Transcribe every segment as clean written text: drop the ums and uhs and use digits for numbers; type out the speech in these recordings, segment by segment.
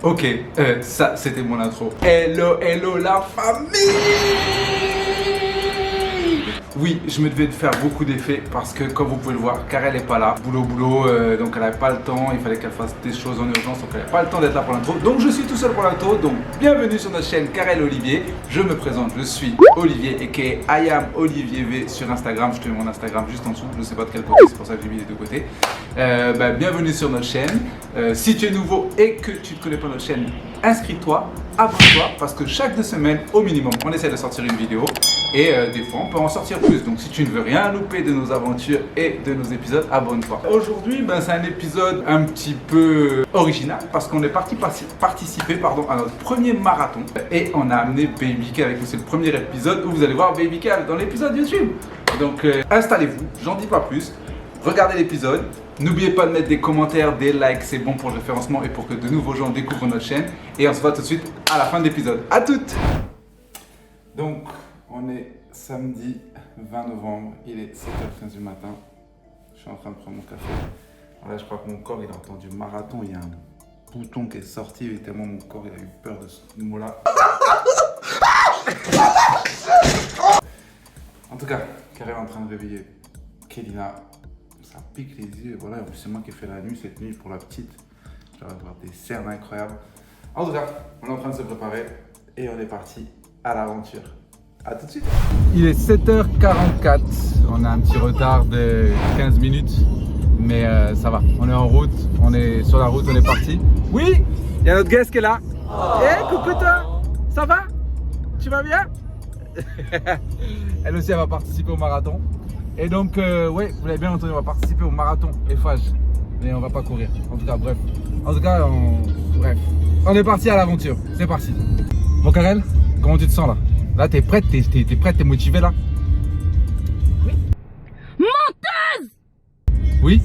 Ok, ça c'était mon intro. Hello, hello la famille. Oui, je me devais de faire beaucoup d'effets parce que comme vous pouvez le voir, Karel n'est pas là. Boulot, donc elle n'avait pas le temps, il fallait qu'elle fasse des choses en urgence, donc elle n'avait pas le temps d'être là pour l'intro. Donc je suis tout seul pour l'intro, donc bienvenue sur notre chaîne Karel Olivier. Je me présente, je suis Olivier aka I am Olivier V sur Instagram. Je te mets mon Instagram juste en dessous, je ne sais pas de quel côté, c'est pour ça que j'ai mis les deux côtés. Bienvenue sur notre chaîne. Si tu es nouveau et que tu ne connais pas notre chaîne, inscris-toi, abonne-toi parce que chaque 2 semaines au minimum on essaie de sortir une vidéo et des fois on peut en sortir plus. Donc si tu ne veux rien louper de nos aventures et de nos épisodes, abonne-toi. Aujourd'hui c'est un épisode un petit peu original parce qu'on est parti participer à notre premier marathon et on a amené Baby K avec nous. C'est le premier épisode où vous allez voir Baby K dans l'épisode YouTube. Donc installez-vous, j'en dis pas plus. Regardez l'épisode, n'oubliez pas de mettre des commentaires, des likes, c'est bon pour le référencement et pour que de nouveaux gens découvrent notre chaîne. Et on se voit tout de suite à la fin de l'épisode. À toutes! Donc, on est samedi 20 novembre, il est 7h15 du matin. Je suis en train de prendre mon café. Là, je crois que mon corps il a entendu marathon, il y a un bouton qui est sorti et tellement mon corps il a eu peur de ce mot-là. En tout cas, Karel est en train de réveiller Kelina. Ça pique les yeux, voilà, en plus c'est moi qui ai fait la nuit cette nuit pour la petite. Je vais avoir des cernes incroyables. En tout cas, on est en train de se préparer et on est parti à l'aventure. A tout de suite. Il est 7h44, on a un petit retard de 15 minutes, mais ça va. On est en route, on est sur la route, on est parti. Oui, il y a notre guest qui est là. Coucou toi, ça va? Tu vas bien? Elle aussi, elle va participer au marathon. Et donc, ouais, vous l'avez bien entendu, on va participer au marathon Eiffage. Mais on va pas courir. En tout cas, bref. Bref. On est parti à l'aventure. C'est parti. Bon, Karel, comment tu te sens là? Là, t'es prête? T'es prête? T'es motivée là? Oui. Menteuse! Oui?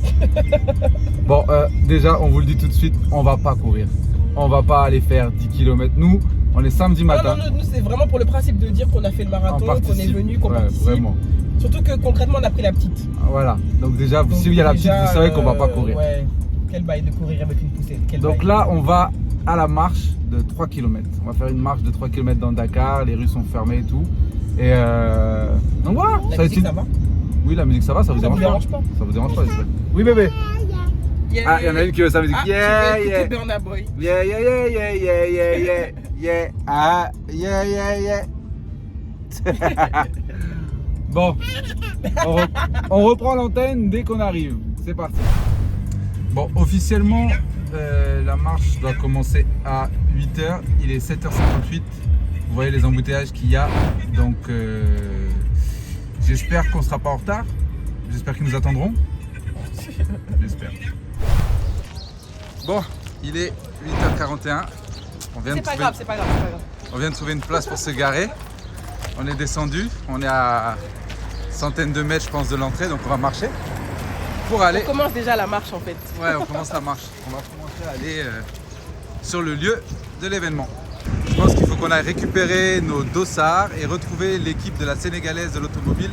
Bon, déjà, on vous le dit tout de suite, on va pas courir. On va pas aller faire 10 km. Nous, on est samedi matin. Non, nous, c'est vraiment pour le principe de dire qu'on a fait le marathon, qu'on est venu, qu'on participe. Vraiment. Surtout que concrètement, on a pris la petite. Voilà. Donc déjà, s'il y a la petite, vous savez qu'on va pas courir. Ouais. Quel bail de courir avec une poussette. Donc là, on va à la marche de 3 km. On va faire une marche de 3 km dans Dakar. Les rues sont fermées et tout. Et donc voilà. La musique, ça va? Oui, la musique, ça va. Ça vous dérange pas? Ça vous dérange pas, j'espère. Oui, bébé. Yeah. Ah, il y en a une qui veut sa musique. Yeah, yeah. Burna Boy. Yeah. Ah, yeah. Bon, on reprend l'antenne dès qu'on arrive. C'est parti. Bon, officiellement, la marche doit commencer à 8h. Il est 7h58. Vous voyez les embouteillages qu'il y a. Donc, j'espère qu'on ne sera pas en retard. J'espère qu'ils nous attendront. J'espère. Bon, il est 8h41. C'est pas grave. On vient de trouver une place pour se garer. On est descendu. On est à centaines de mètres, je pense, de l'entrée. Donc, on va marcher pour aller. On commence déjà la marche en fait. Ouais, on commence la marche. On va commencer à aller sur le lieu de l'événement. Je pense qu'il faut qu'on aille récupérer nos dossards et retrouver l'équipe de la Sénégalaise de l'automobile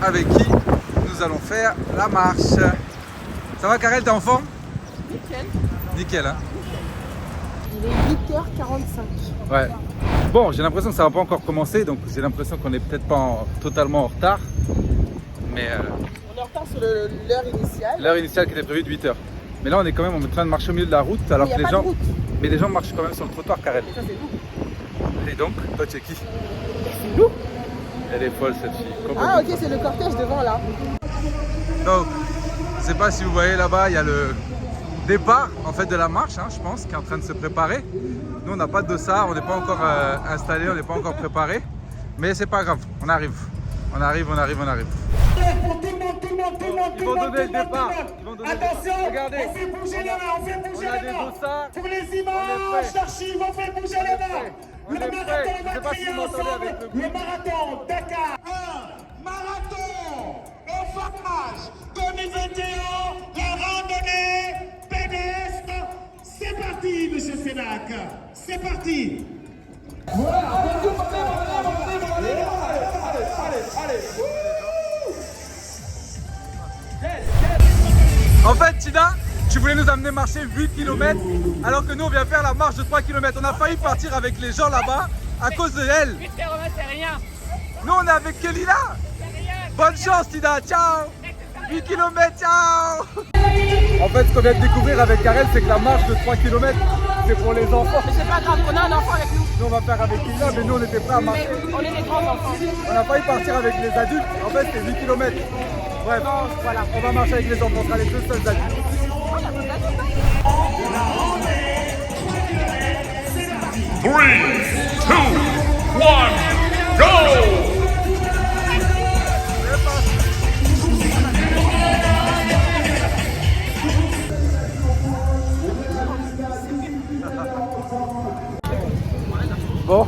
avec qui nous allons faire la marche. Ça va, Karel, t'es en forme? Nickel, hein? Il est 8h45. Ouais. Bon, j'ai l'impression que ça va pas encore commencer, donc j'ai l'impression qu'on est peut-être pas totalement en retard. Mais on est en retard sur l'heure initiale. L'heure initiale qui était prévue de 8h. Mais là, on est quand même en train de marcher au milieu de la route, alors que les gens. Mais les gens marchent quand même sur le trottoir, Karel. Et ça, c'est nous. Et donc, toi, tu es qui? C'est nous. Elle est folle, cette fille. Ah, ok, c'est le cortège devant là. Donc, je sais pas si vous voyez là-bas, il y a le départ en fait de la marche, hein, je pense, qui est en train de se préparer. Nous, on n'a pas de dossard, on n'est pas encore installé, on n'est pas encore préparé. Mais c'est pas grave, on arrive. On arrive. Ils vont donner le départ. Attention, regardez. on fait bouger les mains, on fait bouger les mains. Pour les images d'archives, on fait bouger les mains. Le marathon va crier ensemble. Le marathon Dakar. Un marathon Eiffage 2021, la randonnée pédestre. C'est parti, monsieur Sénac. C'est parti. Voilà, allez. En fait, Tina, Tu voulais nous amener marcher 8 km alors que nous on vient faire la marche de 3 km. On a failli partir avec les gens là-bas à cause de elle. 8 km c'est rien. Nous on est avec Kelina. Bonne chance Tina, ciao. 8 km, ciao. En fait ce qu'on vient de découvrir avec Karel c'est que la marche de 3 km c'est pour les enfants. Mais c'est pas grave, on a un enfant avec nous. Nous on va faire avec Kelina mais nous on était prêts à marcher. Mais on est des grands enfants. On a failli partir avec les adultes, en fait c'était 8 km. Bref, voilà, on va marcher avec les enfants, on sera les deux seuls adultes. 3, 2, 1, go! Bon,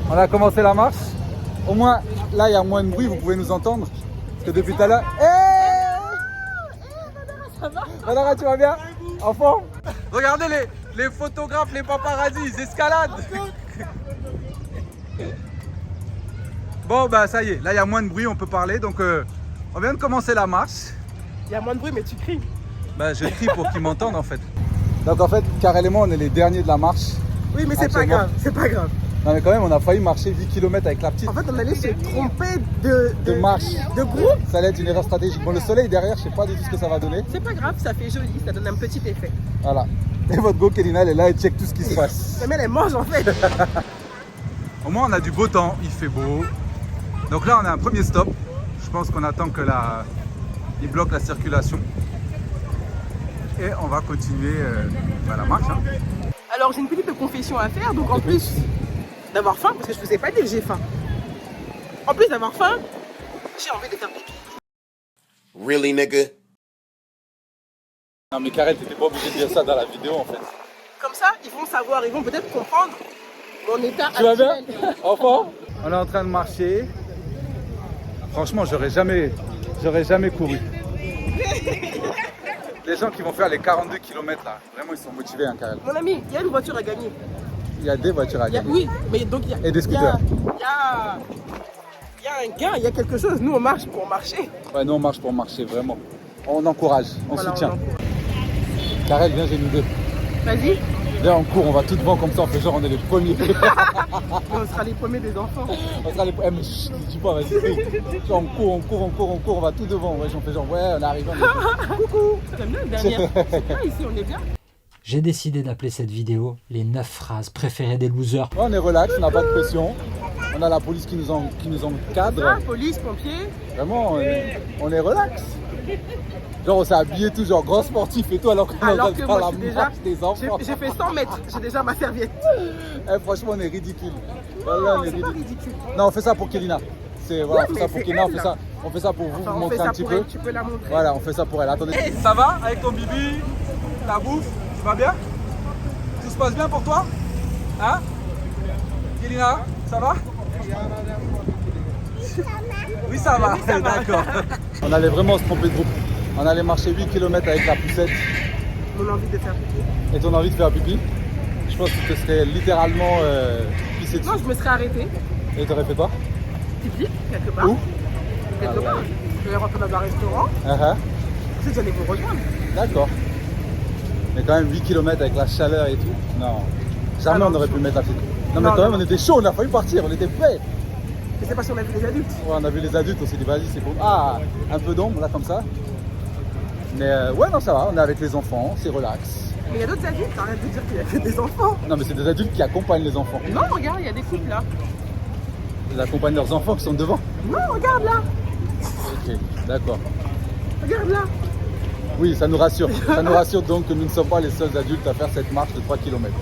on a commencé la marche. Au moins, là il y a moins de bruit, vous pouvez nous entendre. Parce que depuis tout à l'heure... Ça va? Madara, tu vas bien? En forme? Regardez les photographes, les paparazzis, ils escaladent. Bon bah ça y est, là il y a moins de bruit, on peut parler. Donc on vient de commencer la marche. Il y a moins de bruit, mais tu cries. Bah je crie pour qu'ils m'entendent en fait. Donc en fait, Karel et moi on est les derniers de la marche. Oui, mais c'est pas grave, c'est pas grave. Non mais quand même on a failli marcher 8 km avec la petite. En fait, on allait se tromper de marche. De groupe. Ça allait être une erreur stratégique. Bon le soleil derrière, je sais pas du tout ce que ça va donner. C'est pas grave, ça fait joli, ça donne un petit effet. Voilà. Et votre go Kelina elle est là et check tout ce qui se passe. Mais elle mange en fait. Au moins on a du beau temps, il fait beau. Donc là on a un premier stop. Je pense qu'on attend que il bloque la circulation. Et on va continuer la marche. Hein. Alors j'ai une petite confession à faire, donc en plus d'avoir faim, parce que je ne vous ai pas dit que j'ai faim. En plus d'avoir faim, j'ai envie de faire pipi. Really, nigga? Non mais Karel, t'étais pas obligé de dire ça dans la vidéo en fait. Comme ça, ils vont savoir, ils vont peut-être comprendre mon état Tu vas bien? actuel. Enfant? On est en train de marcher. Franchement, j'aurais jamais couru. Les gens qui vont faire les 42 km là, vraiment ils sont motivés hein Karel. Mon ami, il y a une voiture à gagner. Il y a des voitures à gagner. Oui, mais donc il y a... Et des scooters. Il y a un gain, il y a quelque chose. Nous, on marche pour marcher. Ouais, nous on marche pour marcher, vraiment. On encourage, on Voilà, soutient. on encourage. Karel, viens, j'ai nous deux. Vas-y. Viens, on court, on va tout devant comme ça, on fait genre on est les premiers. On sera les premiers des enfants. On sera les premiers. Mais chut, dis pas, vas-y. On court, on va tout devant. Ouais, on fait genre, ouais, on est arrivé. Coucou. T'aimes bien la dernière? C'est bien ici, on est bien. J'ai décidé d'appeler cette vidéo les 9 phrases préférées des losers. On est relax, on n'a pas de pression. On a la police qui nous encadre. Ah, police, pompiers. Vraiment, on est relax. Genre on s'est habillé tout genre grand sportif et tout alors qu'on est en train de faire la marche des enfants. J'ai fait 100 mètres, j'ai déjà ma serviette. Eh, franchement on est ridicule. Non, c'est pas ridicule. Non, on fait ça pour Kelina. Voilà, Ouais, on fait ça pour Kelina, on fait ça pour vous, Enfin, vous on montrer fait un ça petit pour peu. elle, tu peux la montrer. Voilà, on fait ça pour elle. Attendez. Ça va avec ton bibi, ta bouffe, tu vas bien? Tout se passe bien pour toi? Hein? Kelina, ça va? Oui, ça va. D'accord. On allait vraiment se tromper de groupe. On allait marcher 8 km avec la poussette. Mon envie de faire pipi. Et ton envie de faire pipi? Je pense que tu te serais littéralement pissé dessus. Non, je me serais arrêtée. Et t'aurais fait quoi? Pipi, quelque part. Où? Quelque part. Je vais rentrer dans un restaurant. Ensuite, j'allais vous rejoindre. D'accord. Mais quand même 8 km avec la chaleur et tout. Non. Jamais on aurait pu mettre la petite. Non mais quand même on était chaud, on a failli partir, on était prêts. Je sais pas si on a vu les adultes. Ouais, on a vu les adultes, on s'est dit vas-y c'est bon. Ah, un peu d'ombre là comme ça. Mais ouais non ça va, on est avec les enfants, c'est relax. Mais il y a d'autres adultes, arrête de dire qu'il y a que des enfants. Non mais c'est des adultes qui accompagnent les enfants. Non, regarde, il y a des couples là. Ils accompagnent leurs enfants qui sont devant. Non, regarde là. Ok, d'accord. Regarde là. Oui, ça nous rassure. Ça nous rassure donc que nous ne sommes pas les seuls adultes à faire cette marche de 3 km.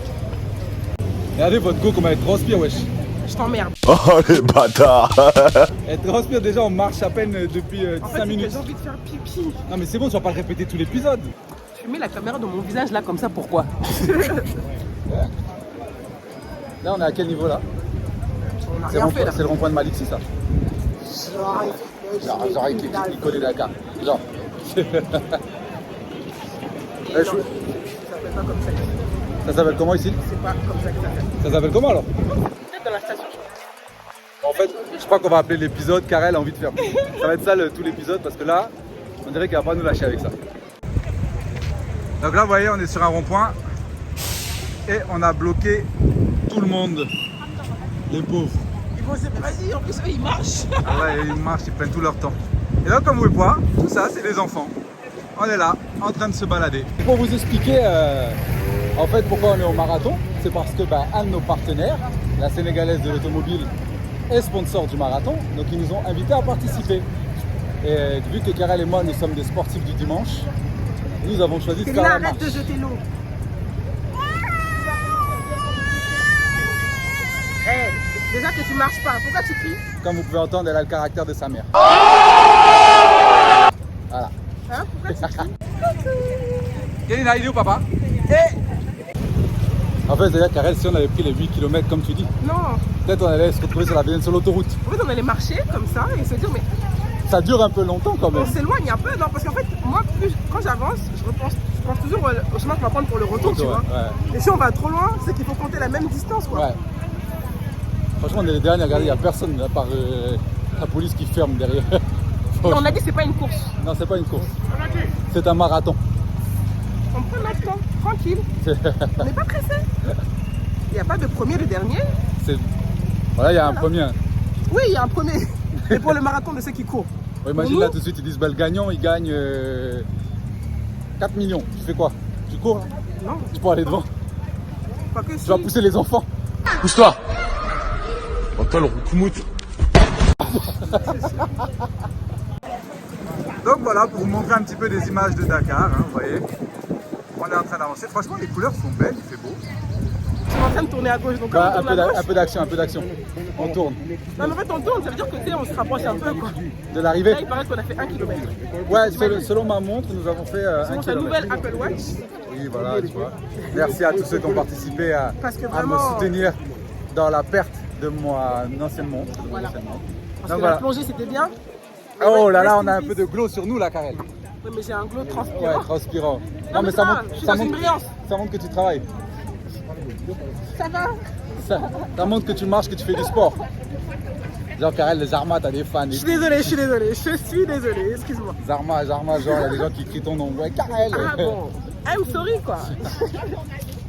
Regardez votre go comment elle transpire, wesh. Je t'emmerde. Oh les bâtards. Elle transpire déjà, on marche à peine depuis En fait, 5 minutes. j'ai envie de faire pipi. Non mais c'est bon, tu vas pas le répéter tout l'épisode. Tu mets la caméra dans mon visage là comme ça, pourquoi? Là on est à quel niveau là? On n'a C'est rien fait là. le rond-point de Malik, c'est ça? Genre il connaît Dakar. Genre. Ça s'appelle pas comme ça. Ça s'appelle comment ici? C'est pas comme ça que ça s'appelle. Ça s'appelle comment alors? Peut-être dans la station. En fait, je crois qu'on va appeler l'épisode Karel a envie de faire. Ça va être ça tout l'épisode parce que là, on dirait qu'il va pas nous lâcher avec ça. Donc là, vous voyez, on est sur un rond-point et on a bloqué tout le monde. Les pauvres. Ils vont se dire, vas-y, en plus, eux, ils marchent. Ah ouais, ils marchent, ils prennent tout leur temps. Et là, comme vous pouvez voir, tout ça, c'est des enfants. On est là, en train de se balader. Pour vous expliquer, en fait, pourquoi on est au marathon, c'est parce que un de nos partenaires, la Sénégalaise de l'automobile, est sponsor du marathon, donc ils nous ont invités à participer. Et vu que Karel et moi, nous sommes des sportifs du dimanche, nous avons choisi de faire la marche. Arrête de jeter l'eau. Hey, déjà que tu marches pas, pourquoi tu cries? Comme vous pouvez entendre, elle a le caractère de sa mère. Voilà. Hein, pourquoi tu cries? Kénina, il est où papa? En fait, c'est-à-dire Karel, si on avait pris les 8 km comme tu dis, Non. peut-être on allait se retrouver sur l'autoroute. En fait, on allait marcher comme ça et se dire, mais Ça dure un peu longtemps quand même. on s'éloigne un peu, non? Parce qu'en fait, moi, quand j'avance, je pense toujours au chemin qu'on va prendre pour le retour, tu vois. Ouais. Et si on va trop loin, c'est qu'il faut compter la même distance, quoi. Ouais. Franchement, on est les derniers à regarder, il n'y a personne à part la police qui ferme derrière. Et on a dit que c'est pas une course. Non, c'est pas une course. C'est un marathon. On prend notre temps, tranquille. On n'est pas pressé. Il n'y a pas de premier, de dernier. Voilà, il y a un premier. Oui, il y a un premier. Et pour le marathon de ceux qui courent. Ouais, imagine là tout de suite, ils disent le gagnant, il gagne 4 millions. Tu fais quoi? Tu cours là? Non. Tu peux aller devant? Pas que Tu si. vas pousser les enfants. Pousse-toi. Attends, le roucoumoute. Donc voilà, pour vous montrer un petit peu des images de Dakar, hein, vous voyez. On est en train d'avancer. Franchement, les couleurs sont belles, il fait beau. Tu es en train de tourner à gauche. Donc quand on tourne à gauche, Un peu d'action. On tourne. non, mais en fait, on tourne, ça veut dire que tu sais, on se rapproche un peu, quoi. De l'arrivée? Là, il paraît qu'on a fait 1 km. Ouais, selon ma montre, nous avons fait 1 Sur ta km. nouvelle Apple Watch. Oui, voilà, tu vois. Merci à tous ceux qui ont participé à Parce que me vraiment- soutenir dans la perte de mon ancienne montre. Voilà. Parce Donc que la voilà. plongée, c'était bien. Oh là Rest là, in on a un peace. peu de glow sur nous là, Karel. Oui, mais j'ai un glow Ouais, transpirant. transpirant. Non, mais ça va, je suis dans une montre, brillance. ça montre que tu travailles. Ça va? Ça montre que tu marches, que tu fais du sport. Genre, Karel, les Zarma, t'as des fans. Je suis désolé, excuse-moi. Zarma, genre, il y a des gens qui crient ton nom. Ouais, Karel. Ah bon, I'm sorry, quoi.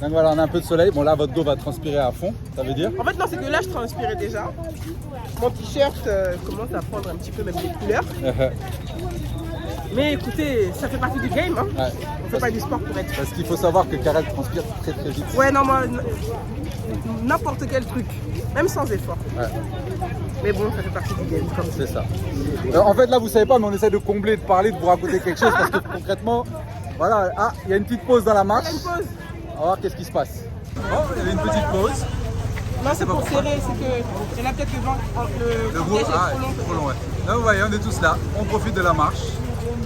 Donc voilà, on a un peu de soleil. Bon, là, votre dos va transpirer à fond, ça veut dire. En fait, non, c'est que là, je transpirais déjà. Mon t-shirt commence à prendre un petit peu même les couleurs. Mais écoutez, ça fait partie du game, hein. Ouais. On fait pas du sport pour être. Parce qu'il faut savoir que Karel transpire très très vite. Ouais, non, moi, n'importe quel truc, même sans effort. Ouais. Mais bon, ça fait partie du game, comme ça. C'est ça. En fait, là, vous savez pas, mais on essaie de combler, de parler, de vous raconter quelque chose parce que concrètement, voilà. Ah, il y a une petite pause dans la marche. Il y a une pause. On va voir qu'est-ce qui se passe. Oh, il y avait une petite pause. Non, c'est pour serrer, c'est que il y en a peut-être le gros, cortège est trop long. c'est trop long, ouais. Là, vous voyez, on est tous là. On profite de la marche.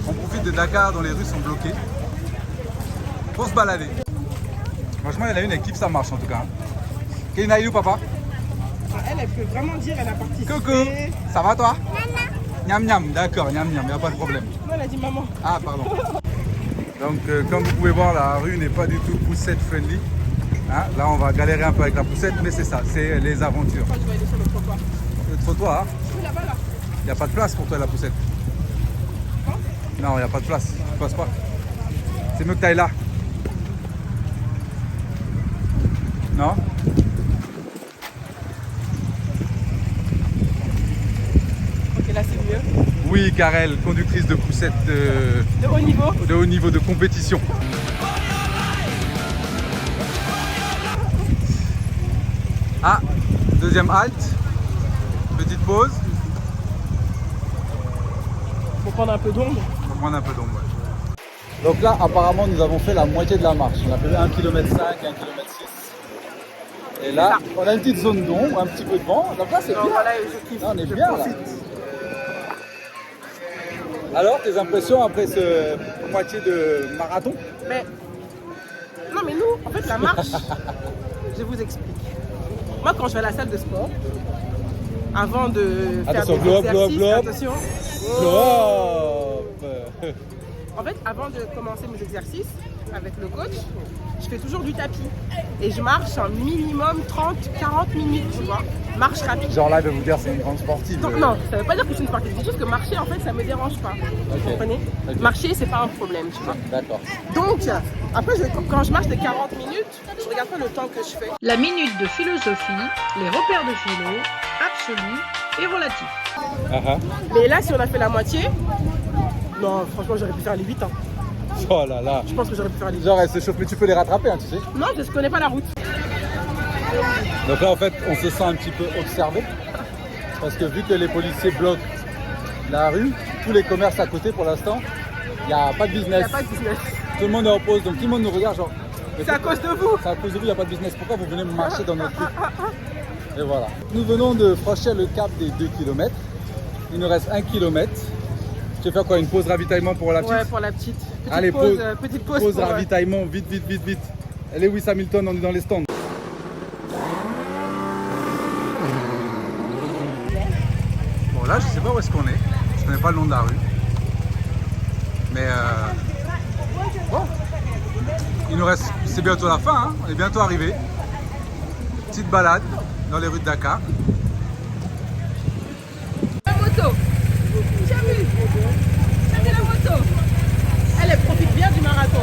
On profite de Dakar dont les rues sont bloquées. Pour se balader. Franchement, il y en a une, elle kiffe sa marche en tout cas. Kénina, il est où, papa? Elle peut vraiment dire elle a participé. Coucou, ça va toi? Miam miam, d'accord, miam miam, il n'y a pas de problème. Non, elle a dit maman. Ah, pardon. Donc, comme vous pouvez voir, la rue n'est pas du tout poussette friendly. Hein, là, on va galérer un peu avec la poussette, mais c'est ça, c'est les aventures. Je crois que je vais aller sur le trottoir. Le trottoir, Oui, là-bas, là. il n'y a pas de place pour toi, la poussette. Non, il n'y a pas de place, tu passes pas. C'est mieux que tu ailles là. Non? Ok, là, c'est mieux. Oui, Karel, conductrice de poussette De haut niveau. de haut niveau de compétition. Ah, deuxième halte, petite pause, Pour prendre un peu d'ombre. on va prendre un peu d'ombre. Ouais. Donc là, apparemment, nous avons fait la moitié de la marche. On a fait 1,5 km, 1,6 km. Et là, on a une petite zone d'ombre, un petit peu de vent. Donc là, c'est bien. Donc voilà, je kiffe. Là, on est je bien là. profite. Alors, tes impressions après ce moitié de marathon? Mais non, mais nous, en fait, la marche, je vous explique. Moi, quand je vais à la salle de sport, avant de faire Attention, des blow up, exercices, blow up. attention. Hop. En fait, avant de commencer mes exercices, avec le coach, je fais toujours du tapis. Et je marche un minimum 30-40 minutes, tu vois. Marche rapide. Genre là, il va vous dire c'est une grande sportive. Donc, non, ça veut pas dire que je suis une sportive. C'est juste que marcher, en fait, ça me dérange pas. Vous comprenez? Marcher, c'est pas un problème, tu vois. D'accord. Donc, après, quand je marche de 40 minutes, je regarde pas le temps que je fais. La minute de philosophie, les repères de philo, absolu et relatif. Mais là, si on a fait la moitié, non, franchement, j'aurais pu faire les 8 ans. Oh là là. Je pense que j'aurais pu faire les 8 Genre, elle se chauffe, mais tu peux les rattraper, hein, tu sais. Non, je connais pas la route. Donc là, en fait, on se sent un petit peu observé. Parce que vu que les policiers bloquent la rue, tous les commerces à côté pour l'instant, il n'y a pas de Il n'y business. a pas de business. Tout le monde est en pause, donc tout le monde nous regarde genre. C'est à cause de vous. C'est à cause de vous, il n'y a pas de business. Pourquoi vous venez marcher dans notre rue? Et voilà. Nous venons de franchir le cap des 2 km. Il nous reste 1 km. Tu veux faire quoi? Une pause ravitaillement pour la petite? Ouais, pour la petite. Petite Allez, pause, pause, petite pause pause pour, ravitaillement, vite, vite, vite, vite. Lewis Hamilton, on est dans les stands. Bon, là, je sais pas où est-ce qu'on est. Je connais pas le nom de la rue. Mais bon, il nous reste, c'est bientôt la fin, hein. On est bientôt arrivé. Petite balade dans les rues de Dakar. La moto. J'ai vu. Regardez la moto. Elle profite bien du marathon.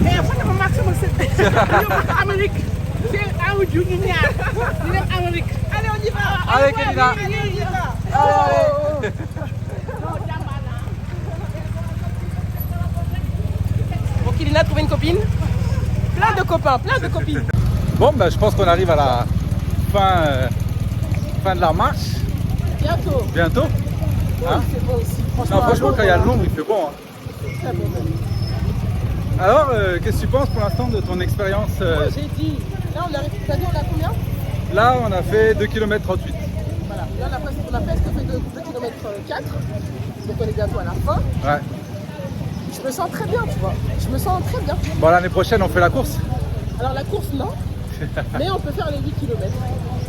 Et après, on marche sur le Amérique. Allez, on y va. Allez, Kelina. Bon, Kelina a trouvé une copine. Plein de copains, plein de copines. Bon, ben, je pense qu'on arrive à la fin de la marche. Bientôt. Bientôt. Hein? C'est bon ici. Non, franchement, quand il y a l'ombre, il fait bon. Hein. C'est très bon. Alors, qu'est-ce que tu penses pour l'instant de ton expérience Moi, j'ai dit. Là, on arrive. T'as dit, on a combien? Là, on a fait 2 km 38. Voilà. Là, on a presque fait 2 km 4. Donc, on est bientôt à la fin. Ouais. Je me sens très bien, tu vois. Je me sens très bien. Bon, l'année prochaine, on fait la course. Alors, la course, non. Mais on peut faire les 8 km.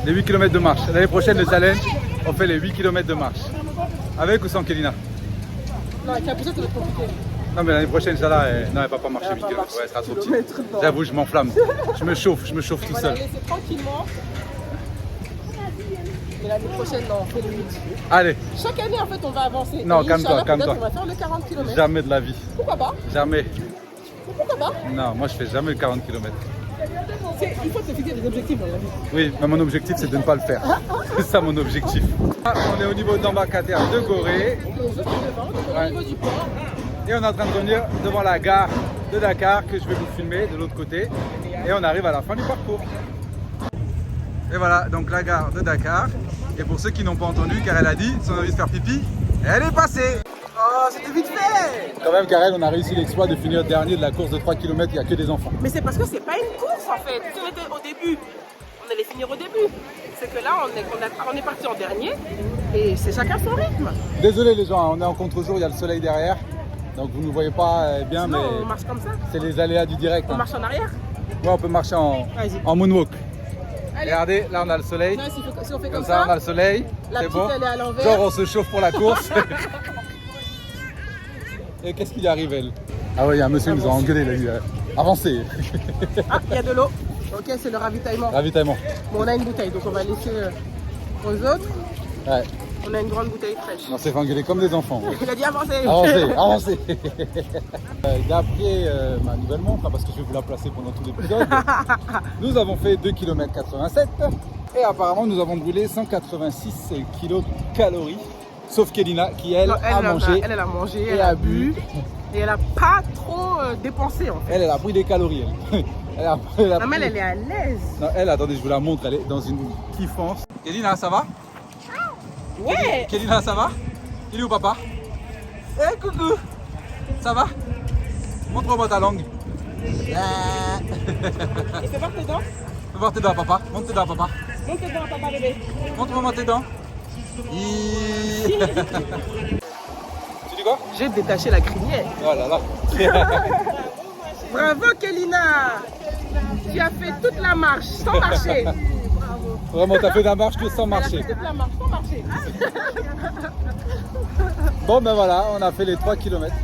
Les 8 km de marche. L'année prochaine, le challenge, on fait les 8 km de marche. Avec ou sans Kelina? Non, avec la poussette, ça va être compliqué. Non, mais l'année prochaine, Inch'Allah, non, elle va pas marcher Elle 8 va pas km. marcher Ouais, elle sera trop 8 petite. kilomètres, non. J'avoue, je m'enflamme. Je me chauffe tout On va seul. la laisser tranquillement. Mais l'année prochaine, non, on fait les 8. Allez, Chaque année, en fait, on va avancer. Non, Et calme-toi, Inch'Allah, calme-toi. peut-être on va faire le 40 km. jamais de la vie. Pourquoi pas? Jamais. Pourquoi pas? Non, moi, je fais jamais le 40 km. Il faut se fixer des objectifs dans la vie. Oui, mais mon objectif, c'est de ne pas le faire. C'est ça mon objectif. On est au niveau de l'embarcadère de Gorée. Les autres devant, donc on est au niveau du port. Et on est en train de venir devant la gare de Dakar que je vais vous filmer de l'autre côté. Et on arrive à la fin du parcours. Et voilà, donc la gare de Dakar. Et pour ceux qui n'ont pas entendu, Karel a dit son envie de faire pipi, elle est passée. Oh, c'était vite fait! Quand même, Karel, on a réussi l'exploit de finir dernier de la course de 3 km, il n'y a que des enfants. Mais c'est parce que c'est pas une course en fait. Si on était au début, on allait finir au début. C'est que là, on est parti en dernier et c'est chacun son rythme. Désolé les gens, on est en contre-jour, il y a le soleil derrière. Donc vous ne voyez pas bien, Sinon, mais on marche comme ça. c'est les aléas du direct. On hein. marche en arrière. Ouais, on peut marcher Vas-y. en moonwalk. Allez. Regardez, là on a le soleil. Non, si on fait Comme ça, on a le soleil. la C'est petite, bon. elle est à l'envers. Genre on se chauffe pour la course. Et qu'est-ce qui lui arrive elle? Ah ouais, il y a un monsieur qui nous a engueulé, il a dit avancez. Ah, il y a de l'eau. Ok, c'est le ravitaillement. Ravitaillement. Bon, on a une bouteille, donc on va laisser aux autres. Ouais, On a une grande bouteille fraîche. on s'est fait engueuler comme des enfants. Il a dit avancez. Avancez, avancez. D'après ma nouvelle montre, parce que je vais vous la placer pendant tout l'épisode, nous avons fait 2 km 87 et apparemment nous avons brûlé 186 kilocalories. Sauf Kelina qui elle, Non, a mangé. Elle a mangé, et elle a a bu. bu. Et elle a pas trop dépensé en fait. Elle a pris des calories. Elle. Elle a Non, mais pris- elle est à l'aise. Non, elle, attendez, je vous la montre, elle est dans une kiffance. Kelina, ça va? Ouais. Kelina, ça va? Il est où papa? Eh, coucou! Ça va? Montre-moi ta langue. Et fais voir tes dents. Fais voir tes dents, papa. Montre tes dents, papa. Monte tes dents, papa bébé. Montre-moi tes dents. Tu dis quoi? J'ai détaché la crinière. Oh là là. Bravo Kelina. Tu as fait toute la marche sans marcher. Bravo. Vraiment, t'as fait de la marche que sans marcher. Elle a fait de la marche sans marcher. Bon, ben voilà, on a fait les 3 km.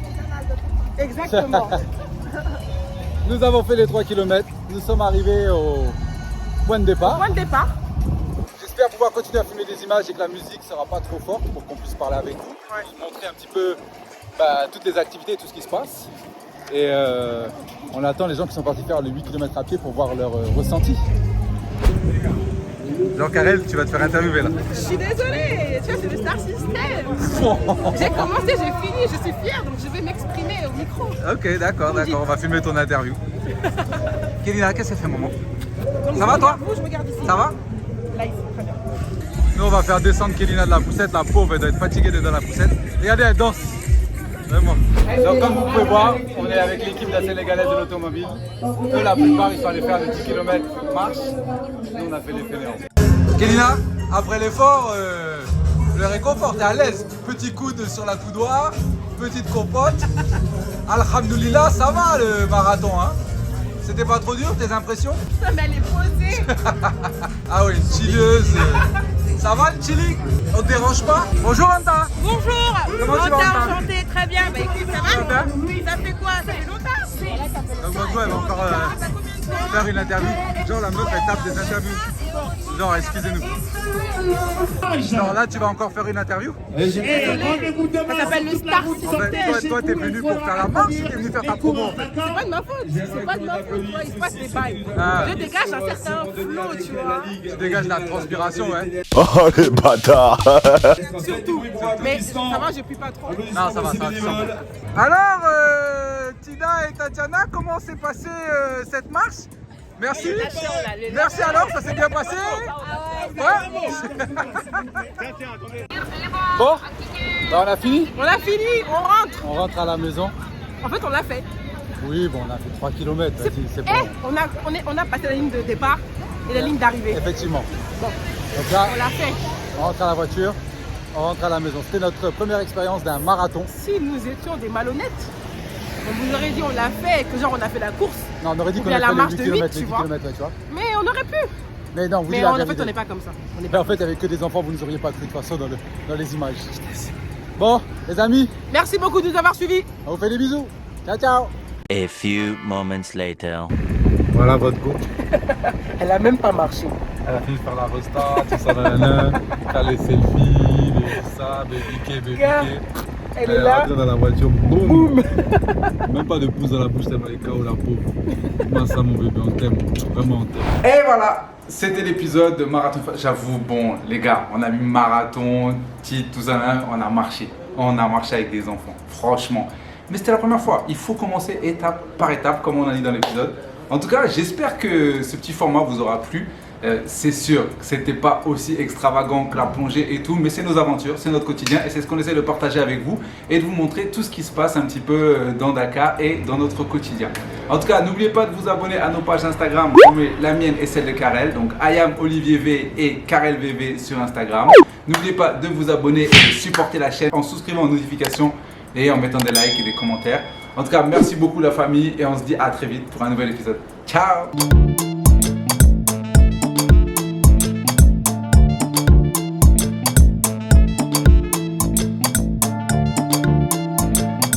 Exactement. Nous avons fait les 3 km. Nous sommes arrivés au point de départ. Point de départ. J'espère pouvoir continuer à filmer des images et que la musique sera pas trop forte pour qu'on puisse parler avec vous. Vous montrer un petit peu toutes les activités et tout ce qui se passe. Et on attend les gens qui sont partis faire les 8 km à pied pour voir leur ressenti. Jean-Karel, tu vas te faire interviewer là. Je suis désolée, tu vois, c'est le Star System. J'ai commencé, j'ai fini, je suis fière, donc je vais m'exprimer au micro. Ok, d'accord, on va filmer ton interview. Kélina, qu'est-ce que ça fait, maman? Ça va toi? Vous, je regarde ici. Ça va? Là, ici, très bien. Nous, on va faire descendre Kélina de la poussette. La pauvre, elle doit être fatiguée d'être dans la poussette. Regardez, elle danse. Vraiment. Donc, comme vous pouvez voir, on est avec l'équipe de la Sénégalaise de l'automobile. Eux, la plupart, ils sont allés faire les 10 km marche. Nous, on a fait les fainéants. Kélina, après l'effort, le réconfort, t'es à l'aise. Petit coude sur la coudoir, petite compote. Alhamdoulilah, ça va le marathon, hein? C'était pas trop dur, tes impressions? Ça, mais elle est posée. Ah oui, une chilleuse. Ça va le chilling? On te dérange pas? Bonjour Anta. Bonjour. Comment tu vas, Anta? Enchantée, très bien. Bah écoute, ça va? Oui, ça fait quoi? Ça fait longtemps? Donc votre elle va encore faire une interview. Genre la meuf elle tape des interviews. Genre excusez-nous. Genre là tu vas encore faire une interview? Ça s'appelle le Star Toi t'es venu pour faire la marche ou t'es venu faire ta promo en fait? C'est pas de ma faute, c'est pas de ma faute. Toi, il se passe des bails. Je dégage un certain flow, tu vois. Tu dégages la transpiration, ouais. Oh les bâtards. Surtout. Mais ça va, je pue pas trop. Non, ça va, tu sens. Alors, Tina et Tatiana, comment s'est passée cette marche? Merci. Merci alors, ça s'est bien passé? Ouais. Bon, bah, on a fini? On a fini, on rentre. On rentre à la maison. En fait, on l'a fait. Oui, bon, on a fait 3 km, c'est bon. On a passé la ligne de départ et la ligne d'arrivée. Effectivement. Bon, Donc là, on l'a fait. on rentre à la voiture, on rentre à la maison. C'était notre première expérience d'un marathon. Si nous étions des malhonnêtes, on vous aurait dit on l'a fait, que genre on a fait la course. Non, on aurait dit Ou qu'on bien a la fait marche les de 8 km, 8, les 10 tu vois. km, tu vois. Mais on aurait pu. Mais non, vous Mais dites la en fait, vérité. on n'est pas comme ça. On n'est Mais pas. en fait, avec que des enfants, vous ne nous auriez pas cru de toute façon dans les images. Bon, les amis, Merci beaucoup de nous avoir suivis. on vous fait des bisous. Ciao, ciao. A few moments later. Voilà votre go. Elle a même pas marché. Elle a fini de faire la resta, tout ça, faire les selfies, tout ça, baby Gars, elle est est là. rentrée dans la voiture, boum. Même pas de pouce dans la bouche, tellement elle est KO, la pauvre. Moi ça mon bébé, on t'aime, vraiment on t'aime. Et voilà, c'était l'épisode de Marathon. J'avoue, bon les gars, on a mis marathon, titre, tout ça, on a marché. On a marché avec des enfants, franchement. Mais c'était la première fois, il faut commencer étape par étape, comme on a dit dans l'épisode. En tout cas, j'espère que ce petit format vous aura plu. C'est sûr que c'était pas aussi extravagant que la plongée et tout, mais c'est nos aventures, c'est notre quotidien et c'est ce qu'on essaie de partager avec vous et de vous montrer tout ce qui se passe un petit peu dans Dakar et dans notre quotidien. En tout cas, n'oubliez pas de vous abonner à nos pages Instagram, la mienne et celle de Karel, donc IAM Olivier V et Karel VV sur Instagram. N'oubliez pas de vous abonner et de supporter la chaîne en souscrivant aux notifications et en mettant des likes et des commentaires. En tout cas, merci beaucoup la famille et on se dit à très vite pour un nouvel épisode. Ciao!